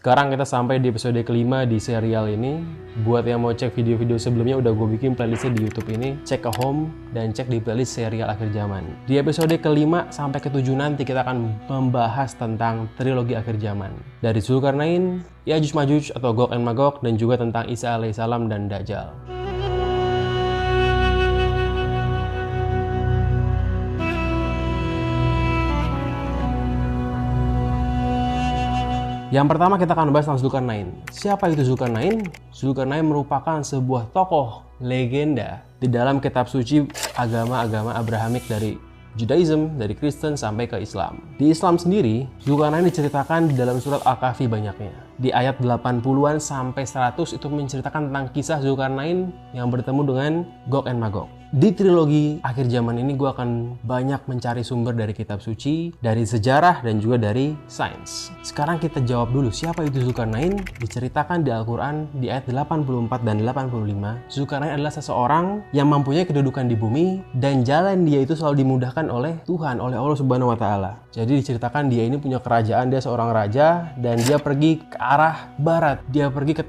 Sekarang kita sampai di episode kelima di serial ini. Buat yang mau cek video-video sebelumnya udah gue bikin playlistnya di YouTube ini. Cek ke home dan cek di playlist serial akhir zaman. Di episode kelima sampai ketujuh nanti kita akan membahas tentang trilogi akhir zaman. Dari Zulkarnain, Ya'juj Ma'juj atau Gog and Magog, dan juga tentang Isa alaihissalam dan Dajjal. Yang pertama kita akan bahas tentang Zulkarnain. Siapa itu Zulkarnain? Zulkarnain merupakan sebuah tokoh legenda di dalam kitab suci agama-agama Abrahamik dari Judaism, dari Kristen sampai ke Islam. Di Islam sendiri, Zulkarnain diceritakan di dalam surat Al-Kahfi banyaknya. Di ayat 80-an sampai 100 itu menceritakan tentang kisah Zulkarnain yang bertemu dengan Gog and Magog. Di trilogi akhir zaman ini gue akan banyak mencari sumber dari kitab suci, dari sejarah, dan juga dari sains. Sekarang kita jawab dulu siapa itu Zulkarnain. Diceritakan di Al-Quran di ayat 84 dan 85, Zulkarnain adalah seseorang yang mempunyai kedudukan di bumi dan jalan dia itu selalu dimudahkan oleh Tuhan, oleh Allah Subhanahu wa Ta'ala. Jadi diceritakan dia ini punya kerajaan, dia seorang raja dan dia pergi ke arah barat. Dia pergi ke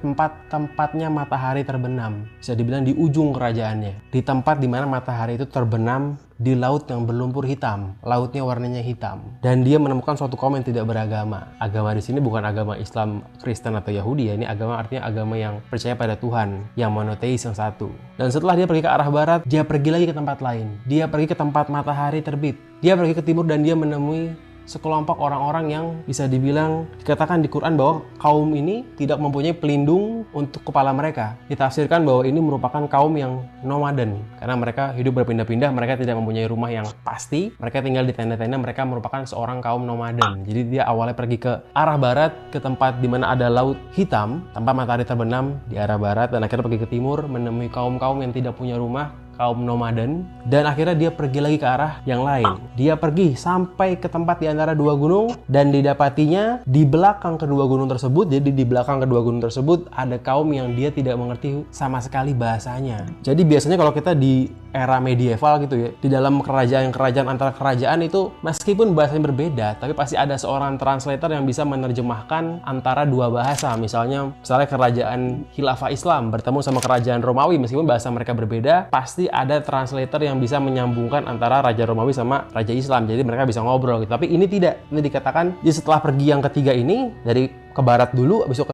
tempatnya matahari terbenam. Bisa dibilang di ujung kerajaannya, di tempat di mana matahari itu terbenam di laut yang berlumpur hitam. Lautnya warnanya hitam. Dan dia menemukan suatu kaum yang tidak beragama. Agama di sini bukan agama Islam, Kristen atau Yahudi ya. Ini agama artinya agama yang percaya pada Tuhan, yang monoteis, yang satu. Dan setelah dia pergi ke arah barat, dia pergi lagi ke tempat lain. Dia pergi ke tempat matahari terbit. Dia pergi ke timur dan dia menemui sekelompok orang-orang yang bisa dibilang, dikatakan di Quran bahwa kaum ini tidak mempunyai pelindung untuk kepala mereka. Ditafsirkan bahwa ini merupakan kaum yang nomaden karena mereka hidup berpindah-pindah, mereka tidak mempunyai rumah yang pasti, mereka tinggal di tenda-tenda, mereka merupakan seorang kaum nomaden. Jadi dia awalnya pergi ke arah barat, ke tempat di mana ada laut hitam, tempat matahari terbenam di arah barat, dan akhirnya pergi ke timur menemui kaum-kaum yang tidak punya rumah, kaum nomaden, dan akhirnya dia pergi lagi ke arah yang lain. Dia pergi sampai ke tempat di antara dua gunung dan didapatinya di belakang kedua gunung tersebut. Jadi di belakang kedua gunung tersebut ada kaum yang dia tidak mengerti sama sekali bahasanya. Jadi biasanya kalau kita di era medieval gitu ya, di dalam kerajaan antara kerajaan itu meskipun bahasanya berbeda, tapi pasti ada seorang translator yang bisa menerjemahkan antara dua bahasa. Misalnya kerajaan Khilafah Islam bertemu sama kerajaan Romawi, meskipun bahasa mereka berbeda, pasti ada translator yang bisa menyambungkan antara Raja Romawi sama Raja Islam. Jadi mereka bisa ngobrol gitu. Tapi ini tidak. Ini dikatakan setelah pergi yang ketiga ini, dari ke barat dulu, habis itu